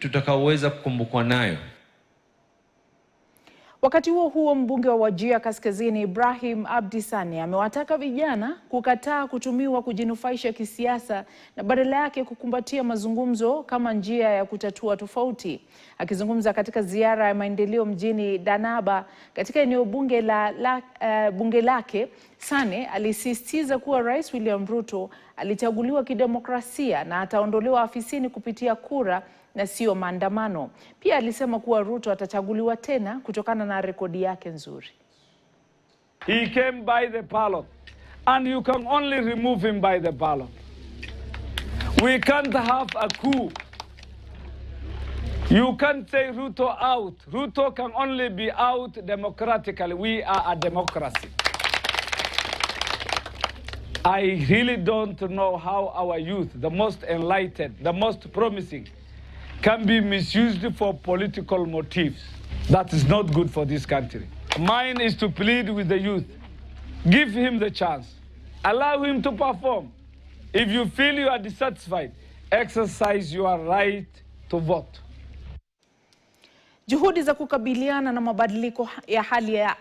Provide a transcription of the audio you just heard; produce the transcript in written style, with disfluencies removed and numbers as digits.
tutakaoweza kukumbukwa nayo. Wakati huo mbunge wa Wajir Kaskazini Ibrahim Saney amewataka vijana kukataa kutumiwa kujinufaisha kisiasa na badala yake kukumbatia mazungumzo kama njia ya kutatua tofauti. Akizungumza katika ziara ya maendeleo mjini Danaba katika eneo bunge lake, Saney alisisitiza kuwa Rais William Ruto alichaguliwa kidemokrasia na ataondolewa afisini kupitia kura na sio maandamano. Pia alisema kuwa Ruto atachaguliwa tena kutokana na rekodi yake nzuri. He came by the ballot and you can only remove him by the ballot. We can't have a coup. You can't say Ruto out. Ruto can only be out democratically. We are a democracy. I really don't know how our youth, the most enlightened, the most promising, can be misused for political motives. That is not good for this country. Mine is to plead with the youth. Give him the chance. Allow him to perform. If you feel you are dissatisfied, exercise your right to vote. Juhudi za kukabiliana na mabadiliko ya hali ya